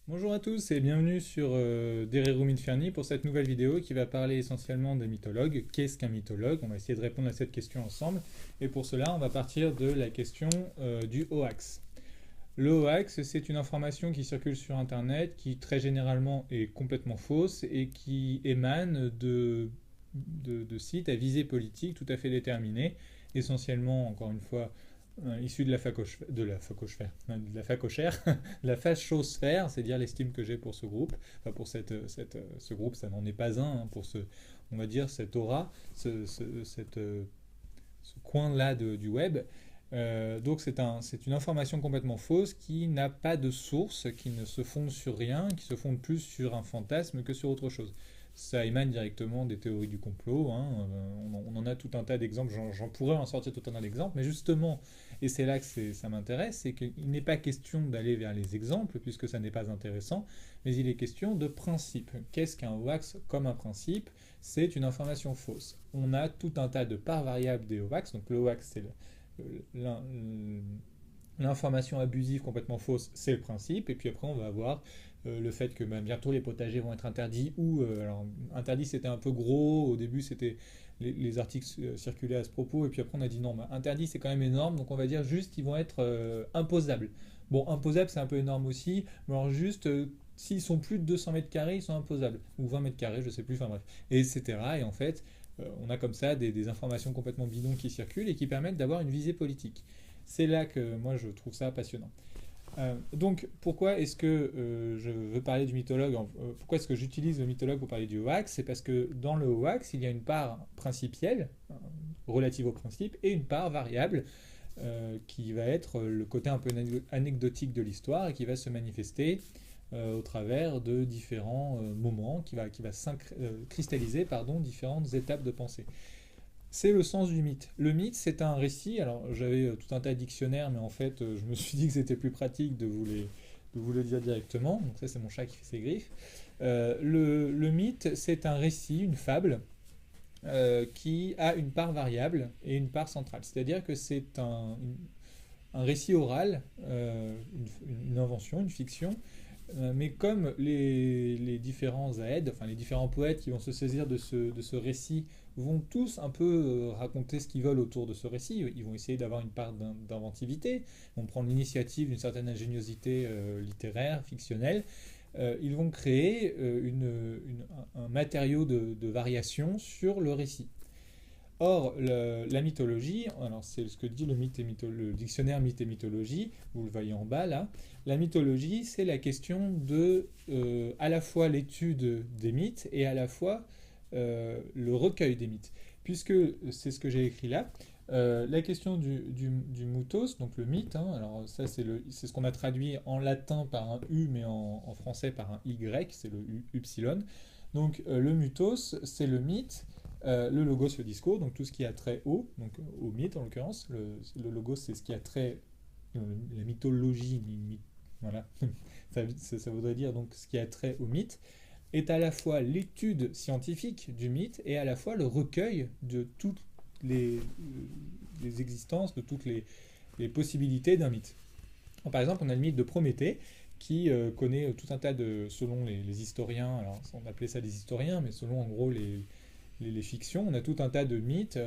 Bonjour à tous et bienvenue sur Dererum Inferni pour cette nouvelle vidéo qui va parler essentiellement des mythologues. Qu'est-ce qu'un mythologue? On va essayer de répondre à cette question ensemble. Et pour cela, on va partir de la question du hoax. Le hoax, c'est une information qui circule sur Internet, qui très généralement est complètement fausse et qui émane de sites à visée politique tout à fait déterminés, essentiellement, encore une fois, issus de la de la facochère, de la fachosphère, c'est dire l'estime que j'ai pour ce groupe, enfin pour ce groupe, ça n'en est pas un, hein, pour on va dire, cette aura, ce coin-là du web. Donc c'est une information complètement fausse qui n'a pas de source, qui ne se fonde sur rien, qui se fonde plus sur un fantasme que sur autre chose. Ça émane directement des théories du complot, hein. On en a tout un tas d'exemples, j'en pourrais en sortir tout un tas d'exemples, mais justement, et c'est là que ça m'intéresse, c'est qu'il n'est pas question d'aller vers les exemples, puisque ça n'est pas intéressant, mais il est question de principe. Qu'est-ce qu'un hoax comme un principe? C'est une information fausse. On a tout un tas de parts variables des hoax, donc le hoax c'est l'information abusive complètement fausse, c'est le principe. Et puis après, on va avoir le fait que bientôt les potagers vont être interdits. Ou alors interdit, c'était un peu gros. Au début, c'était les articles circulaient à ce propos. Et puis après, on a dit non, interdit, c'est quand même énorme. Donc on va dire juste, ils vont être imposables. Bon, imposables, c'est un peu énorme aussi. Mais alors juste, s'ils sont plus de 200 mètres carrés, ils sont imposables. Ou 20 mètres carrés, je sais plus. Enfin bref. Et etc. Et en fait, on a comme ça des informations complètement bidons qui circulent et qui permettent d'avoir une visée politique. C'est là que moi je trouve ça passionnant. Donc pourquoi est-ce que je veux parler du mythologue, pourquoi est-ce que j'utilise le mythologue pour parler du hoax? C'est parce que dans le hoax, il y a une part principielle, relative au principe, et une part variable, qui va être le côté un peu anecdotique de l'histoire et qui va se manifester au travers de différents moments, qui va cristalliser pardon, différentes étapes de pensée. C'est le sens du mythe. Le mythe, c'est un récit. Alors, j'avais tout un tas de dictionnaires, mais en fait, je me suis dit que c'était plus pratique de vous le dire directement. Donc, ça, c'est mon chat qui fait ses griffes. Le mythe, c'est un récit, une fable, qui a une part variable et une part centrale. C'est-à-dire que c'est un récit oral, une invention, une fiction, mais comme les différents aèdes, enfin les différents poètes qui vont se saisir de ce récit vont tous un peu raconter ce qu'ils veulent autour de ce récit, ils vont essayer d'avoir une part d'inventivité, vont prendre l'initiative d'une certaine ingéniosité littéraire, fictionnelle, ils vont créer un matériau de variation sur le récit. Or, la mythologie, alors c'est ce que dit le dictionnaire mythe et mythologie, vous le voyez en bas là, la mythologie c'est la question de à la fois l'étude des mythes et à la fois le recueil des mythes. Puisque c'est ce que j'ai écrit là, la question du mythos, donc le mythe, hein, alors ça c'est ce qu'on a traduit en latin par un U mais en français par un Y, c'est le upsilon. Donc le mythos c'est le mythe, le logos, le discours, donc tout ce qui a trait au, donc au mythe en l'occurrence. Le logos, c'est ce qui a trait, la mythologie, voilà, ça voudrait dire donc ce qui a trait au mythe, est à la fois l'étude scientifique du mythe et à la fois le recueil de toutes les existences, de toutes les possibilités d'un mythe. Donc, par exemple, on a le mythe de Prométhée qui connaît tout un tas de, selon les historiens, alors on appelait ça des historiens, mais selon en gros les fictions, on a tout un tas de mythes,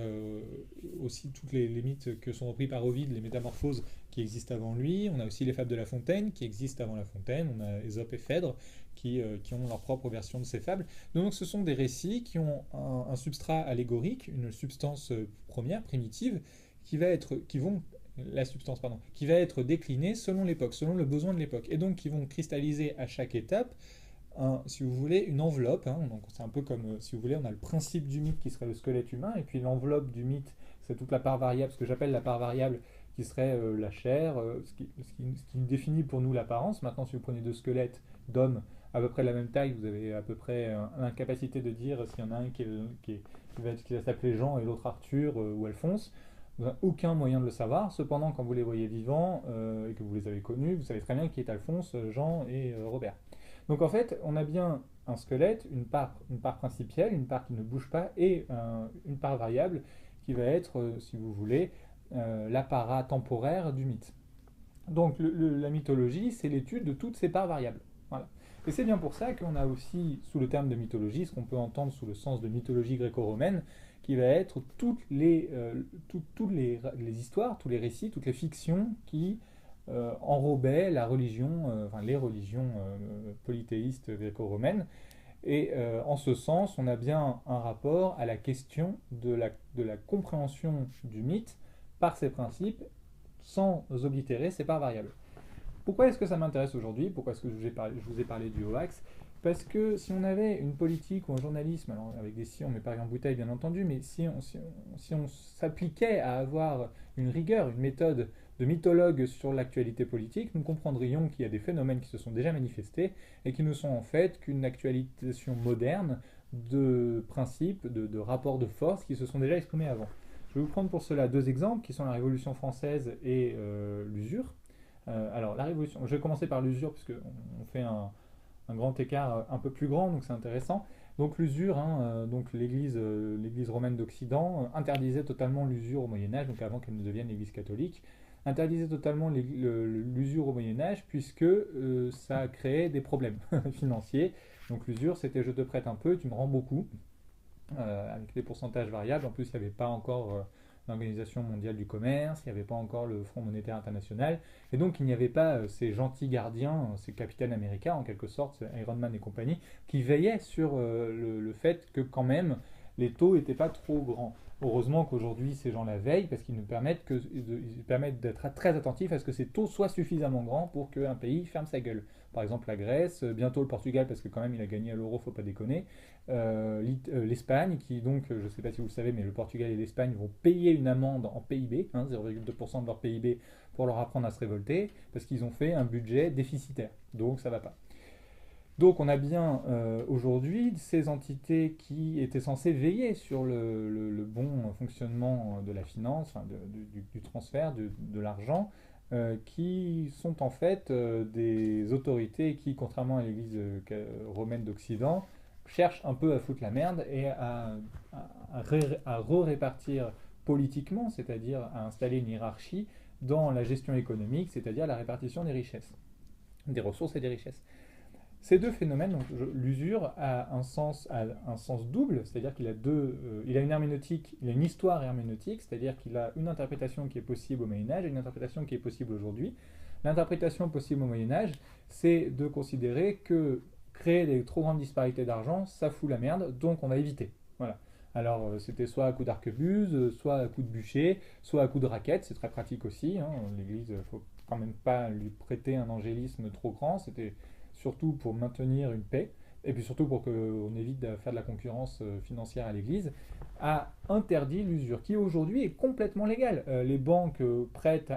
aussi tous les mythes que sont repris par Ovide, les métamorphoses qui existent avant lui, on a aussi les fables de La Fontaine qui existent avant La Fontaine, on a Ésope et Phèdre qui ont leur propre version de ces fables. Donc ce sont des récits qui ont un substrat allégorique, une substance première, primitive, la substance, pardon, qui va être déclinée selon l'époque, selon le besoin de l'époque, et donc qui vont cristalliser à chaque étape si vous voulez, une enveloppe. Hein, donc c'est un peu comme, si vous voulez, on a le principe du mythe qui serait le squelette humain, et puis l'enveloppe du mythe, c'est toute la part variable, ce que j'appelle la part variable, qui serait la chair, ce qui définit pour nous l'apparence. Maintenant, si vous prenez deux squelettes d'hommes à peu près de la même taille, vous avez à peu près l'incapacité de dire s'il y en a un qui va s'appeler Jean et l'autre Arthur ou Alphonse. Vous n'avez aucun moyen de le savoir. Cependant, quand vous les voyez vivants et que vous les avez connus, vous savez très bien qui est Alphonse, Jean et Robert. Donc en fait, on a bien un squelette, une part principielle, une part qui ne bouge pas, et une part variable qui va être, si vous voulez, l'apparat temporaire du mythe. Donc la mythologie, c'est l'étude de toutes ces parts variables. Voilà. Et c'est bien pour ça qu'on a aussi, sous le terme de mythologie, ce qu'on peut entendre sous le sens de mythologie gréco-romaine, qui va être toutes les histoires, tous les récits, toutes les fictions qui enrobaient la religion, enfin les religions polythéistes gréco-romaines. Et en ce sens, on a bien un rapport à la question de la compréhension du mythe par ses principes, sans oblitérer ses parts variables. Pourquoi est-ce que ça m'intéresse aujourd'hui? Pourquoi est-ce que je vous ai parlé du hoax? Parce que si on avait une politique ou un journalisme, alors avec des si on met pas en bouteille bien entendu, mais si on s'appliquait à avoir une rigueur, une méthode de mythologue sur l'actualité politique, nous comprendrions qu'il y a des phénomènes qui se sont déjà manifestés et qui ne sont en fait qu'une actualisation moderne de principes, de rapports de force qui se sont déjà exprimés avant. Je vais vous prendre pour cela deux exemples qui sont la Révolution française et l'usure. Alors la Révolution, je vais commencer par l'usure parce qu'on fait un grand écart un peu plus grand, donc c'est intéressant. Donc l'usure, donc l'Église romaine d'Occident interdisait totalement l'usure au Moyen Âge, donc avant qu'elle ne devienne l'Église catholique, interdisait totalement l'usure au Moyen Âge puisque ça créait des problèmes financiers. Donc l'usure, c'était je te prête un peu, tu me rends beaucoup, avec des pourcentages variables. En plus, il n'y avait pas encore l'Organisation mondiale du commerce, il n'y avait pas encore le Fonds monétaire international, et donc il n'y avait pas ces gentils gardiens, ces capitaines américains en quelque sorte, Iron Man et compagnie, qui veillaient sur le fait que quand même les taux n'étaient pas trop grands. Heureusement qu'aujourd'hui ces gens la veillent parce qu'ils nous permettent, ils permettent d'être très attentifs à ce que ces taux soient suffisamment grands pour qu'un pays ferme sa gueule. Par exemple la Grèce, bientôt le Portugal parce que quand même il a gagné à l'euro, faut pas déconner. L'Espagne, qui donc, je ne sais pas si vous le savez, mais le Portugal et l'Espagne vont payer une amende en PIB, 0,2% de leur PIB, pour leur apprendre à se révolter, parce qu'ils ont fait un budget déficitaire. Donc ça ne va pas. Donc on a bien aujourd'hui ces entités qui étaient censées veiller sur le bon fonctionnement de la finance, enfin, du transfert de l'argent, qui sont en fait des autorités qui, contrairement à l'Église romaine d'Occident, cherchent un peu à foutre la merde et à re-répartir politiquement, c'est-à-dire à installer une hiérarchie dans la gestion économique, c'est-à-dire la répartition des richesses, des ressources et des richesses. Ces deux phénomènes, l'usure a un sens double, c'est-à-dire qu'il a il a une herméneutique, il a une histoire herméneutique, c'est-à-dire qu'il a une interprétation qui est possible au Moyen Âge et une interprétation qui est possible aujourd'hui. L'interprétation possible au Moyen Âge, c'est de considérer que créer des trop grandes disparités d'argent, ça fout la merde, donc on va éviter. Voilà. Alors c'était soit à coup d'arquebuse, soit à coup de bûcher, soit à coup de raquette, c'est très pratique aussi. L'Église, il ne faut quand même pas lui prêter un angélisme trop grand, c'était surtout pour maintenir une paix, et puis surtout pour qu'on évite de faire de la concurrence financière à l'Église, a interdit l'usure, qui aujourd'hui est complètement légale. Les banques prêtent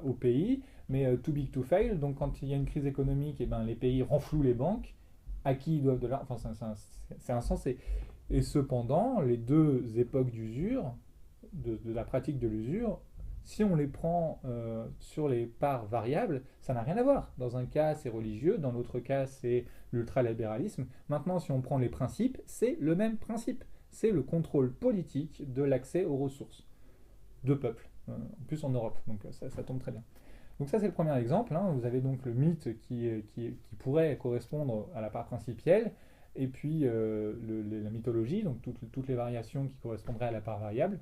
au pays, mais too big to fail, donc quand il y a une crise économique, et ben, les pays renflouent les banques, à qui ils doivent de l'argent, enfin c'est insensé. Et cependant, les deux époques d'usure, de la pratique de l'usure, si on les prend sur les parts variables, ça n'a rien à voir. Dans un cas, c'est religieux, dans l'autre cas, c'est l'ultralibéralisme. Maintenant, si on prend les principes, c'est le même principe. C'est le contrôle politique de l'accès aux ressources de peuples, en plus en Europe. Donc ça tombe très bien. Donc ça, c'est le premier exemple. Vous avez donc le mythe qui pourrait correspondre à la part principielle, et puis la mythologie, donc toutes les variations qui correspondraient à la part variable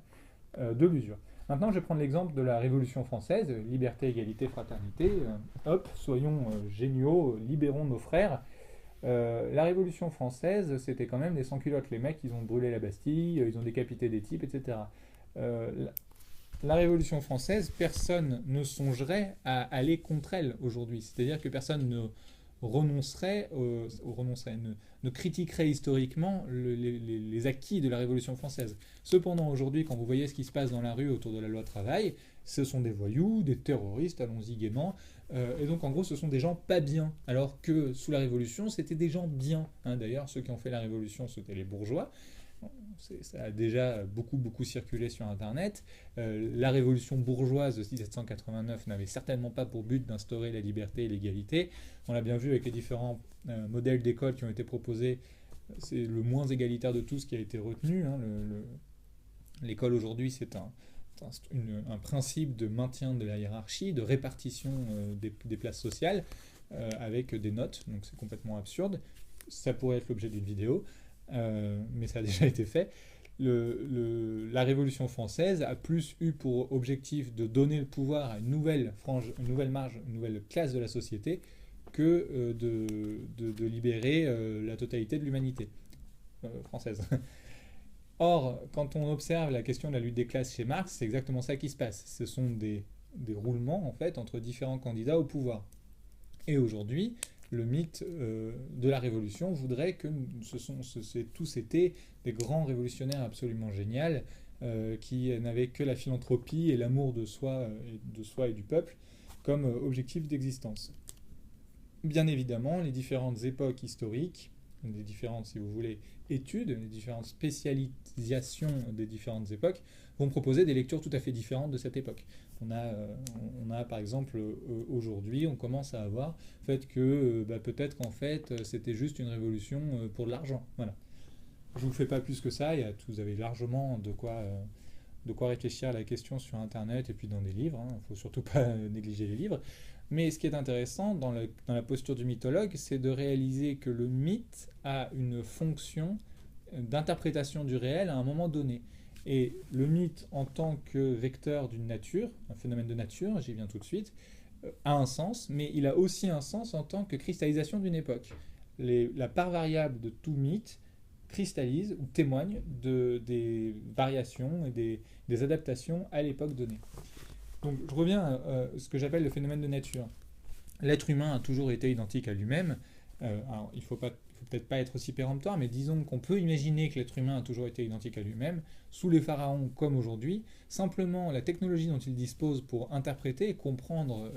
de l'usure. Maintenant, je vais prendre l'exemple de la Révolution française, liberté, égalité, fraternité. Hop, soyons géniaux, libérons nos frères. La Révolution française, c'était quand même des sans-culottes. Les mecs, ils ont brûlé la Bastille, ils ont décapité des types, etc. La Révolution française, personne ne songerait à aller contre elle aujourd'hui. C'est-à-dire que personne ne ne critiquerait historiquement les acquis de la Révolution française. Cependant, aujourd'hui, quand vous voyez ce qui se passe dans la rue autour de la loi travail, ce sont des voyous, des terroristes, allons-y gaiement, et donc en gros, ce sont des gens pas bien, alors que sous la Révolution, c'était des gens bien. D'ailleurs, ceux qui ont fait la Révolution, c'était les bourgeois. Ça a déjà beaucoup circulé sur Internet. La révolution bourgeoise de 1789 n'avait certainement pas pour but d'instaurer la liberté et l'égalité. On l'a bien vu avec les différents modèles d'école qui ont été proposés. C'est le moins égalitaire de tous qui a été retenu. L'école aujourd'hui, c'est un principe de maintien de la hiérarchie, de répartition des places sociales. avec des notes, donc c'est complètement absurde. Ça pourrait être l'objet d'une vidéo, mais ça a déjà été fait. La Révolution française a plus eu pour objectif de donner le pouvoir à une nouvelle frange, une nouvelle marge, une nouvelle classe de la société, que de libérer la totalité de l'humanité française. Or, quand on observe la question de la lutte des classes chez Marx, c'est exactement ça qui se passe. Ce sont des roulements en fait entre différents candidats au pouvoir. Et aujourd'hui, le mythe de la Révolution voudrait que tous été des grands révolutionnaires absolument géniaux qui n'avaient que la philanthropie et l'amour de soi et du peuple comme objectif d'existence. Bien évidemment, les différentes époques historiques, les différentes, si vous voulez, études, les différentes spécialisations des différentes époques vont proposer des lectures tout à fait différentes de cette époque. On a par exemple, aujourd'hui, on commence à avoir le fait que peut-être qu'en fait, c'était juste une révolution pour de l'argent. Voilà. Je ne vous fais pas plus que ça, vous avez largement de quoi réfléchir à la question sur Internet et puis dans des livres. Il ne faut surtout pas négliger les livres. Mais ce qui est intéressant dans la posture du mythologue, c'est de réaliser que le mythe a une fonction d'interprétation du réel à un moment donné. Et le mythe, en tant que vecteur d'une nature, un phénomène de nature, j'y viens tout de suite, a un sens, mais il a aussi un sens en tant que cristallisation d'une époque. La part variable de tout mythe cristallise ou témoigne des variations et des adaptations à l'époque donnée. Donc je reviens à ce que j'appelle le phénomène de nature. L'être humain a toujours été identique à lui-même. Alors il ne faut peut-être pas être aussi péremptoire, mais disons qu'on peut imaginer que l'être humain a toujours été identique à lui-même, sous les pharaons comme aujourd'hui. Simplement, la technologie dont il dispose pour interpréter, comprendre,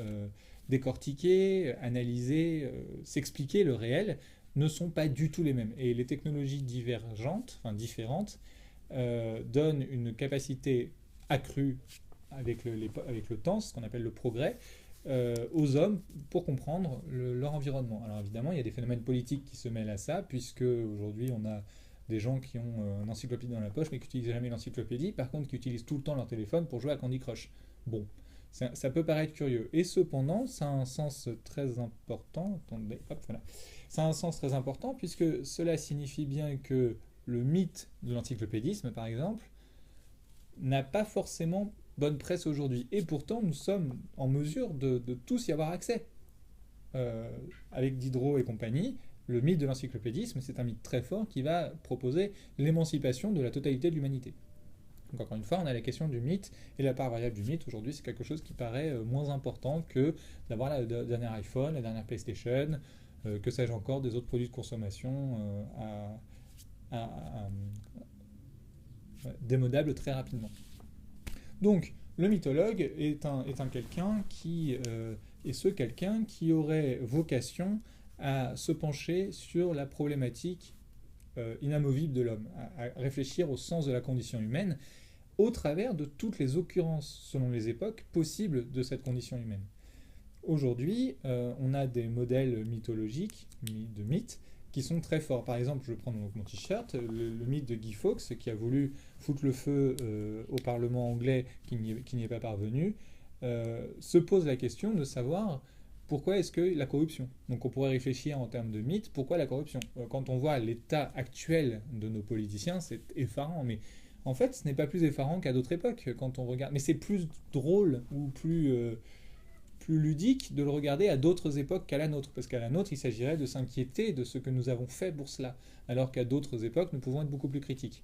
décortiquer, analyser, s'expliquer le réel, ne sont pas du tout les mêmes. Et les technologies différentes, donnent une capacité accrue avec le temps, ce qu'on appelle le progrès, aux hommes pour comprendre leur environnement. Alors évidemment, il y a des phénomènes politiques qui se mêlent à ça, puisque aujourd'hui on a des gens qui ont une encyclopédie dans la poche mais qui n'utilisent jamais l'encyclopédie, par contre qui utilisent tout le temps leur téléphone pour jouer à Candy Crush. Bon, ça peut paraître curieux. Et cependant, ça a un sens très important. Attendez, hop, voilà. Ça a un sens très important puisque cela signifie bien que le mythe de l'encyclopédisme, par exemple, n'a pas forcément bonne presse aujourd'hui. Et pourtant, nous sommes en mesure de tous y avoir accès. Avec Diderot et compagnie, le mythe de l'encyclopédisme, c'est un mythe très fort qui va proposer l'émancipation de la totalité de l'humanité. Donc encore une fois, on a la question du mythe, et la part variable du mythe, aujourd'hui, c'est quelque chose qui paraît moins important que d'avoir le dernier iPhone, la dernière PlayStation, que sais-je encore, des autres produits de consommation démodables très rapidement. Donc, le mythologue est un quelqu'un qui quelqu'un qui aurait vocation à se pencher sur la problématique inamovible de l'homme, à réfléchir au sens de la condition humaine au travers de toutes les occurrences, selon les époques, possibles de cette condition humaine. Aujourd'hui, on a des modèles mythologiques, de mythes, qui sont très forts. Par exemple, je prends donc mon t-shirt, le mythe de Guy Fawkes, qui a voulu foutre le feu au Parlement anglais, qui n'y est pas parvenu, se pose la question de savoir pourquoi est-ce que la corruption. Donc on pourrait réfléchir en termes de mythe, pourquoi la corruption. Quand on voit l'état actuel de nos politiciens, c'est effarant, mais en fait, ce n'est pas plus effarant qu'à d'autres époques, quand on regarde. Mais c'est plus drôle ou plus ludique de le regarder à d'autres époques qu'à la nôtre, parce qu'à la nôtre, il s'agirait de s'inquiéter de ce que nous avons fait pour cela, alors qu'à d'autres époques, nous pouvons être beaucoup plus critiques.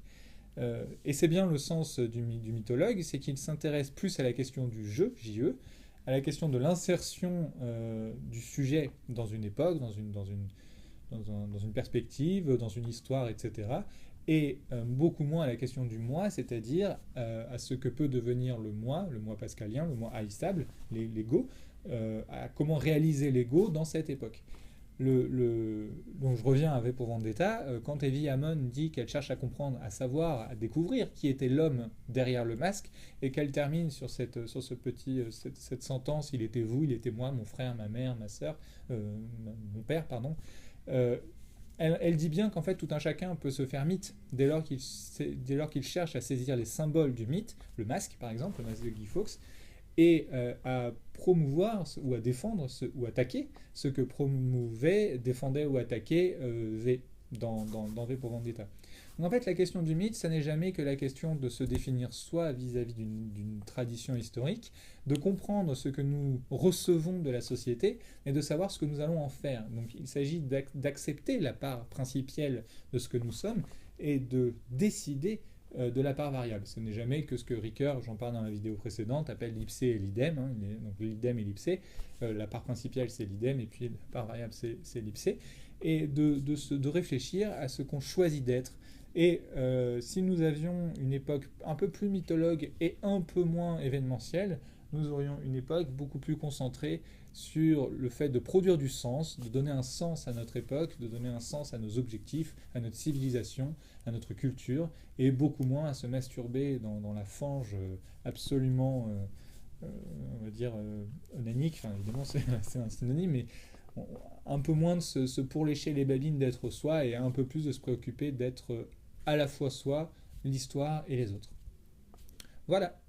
Et c'est bien le sens du mythologue, c'est qu'il s'intéresse plus à la question du jeu, JE, à la question de l'insertion du sujet dans une époque, dans une perspective, dans une histoire, etc., et beaucoup moins à la question du moi, c'est-à-dire à ce que peut devenir le moi pascalien, le moi haïssable, l'ego, à comment réaliser l'ego dans cette époque. Donc je reviens à V pour Vendetta, quand Evie Hammond dit qu'elle cherche à comprendre, à savoir, à découvrir qui était l'homme derrière le masque, et qu'elle termine sur cette sentence, il était vous, il était moi, mon frère, ma mère, ma sœur, mon père, pardon, elle dit bien qu'en fait tout un chacun peut se faire mythe dès lors qu'il cherche à saisir les symboles du mythe, le masque par exemple, le masque de Guy Fawkes, et à promouvoir ou à défendre ou attaquer ce que promouvait, défendait ou attaquait V dans V pour Vendetta. Donc en fait, la question du mythe, ça n'est jamais que la question de se définir soi vis-à-vis d'une tradition historique, de comprendre ce que nous recevons de la société et de savoir ce que nous allons en faire. Donc il s'agit d'accepter la part principielle de ce que nous sommes et de décider de la part variable. Ce n'est jamais que ce que Ricoeur, j'en parle dans la vidéo précédente, appelle l'ipsé et l'idem. Hein, donc l'idem et l'ipsé. La part principielle, c'est l'idem, et puis la part variable, c'est l'ipsé. Et de réfléchir à ce qu'on choisit d'être. Et si nous avions une époque un peu plus mythologue et un peu moins événementielle, nous aurions une époque beaucoup plus concentrée sur le fait de produire du sens, de donner un sens à notre époque, de donner un sens à nos objectifs, à notre civilisation, à notre culture, et beaucoup moins à se masturber dans la fange absolument, on va dire, onanique. Enfin, évidemment, c'est un synonyme, mais un peu moins de se pourlécher les babines d'être soi et un peu plus de se préoccuper d'être à la fois soi, l'histoire et les autres. Voilà.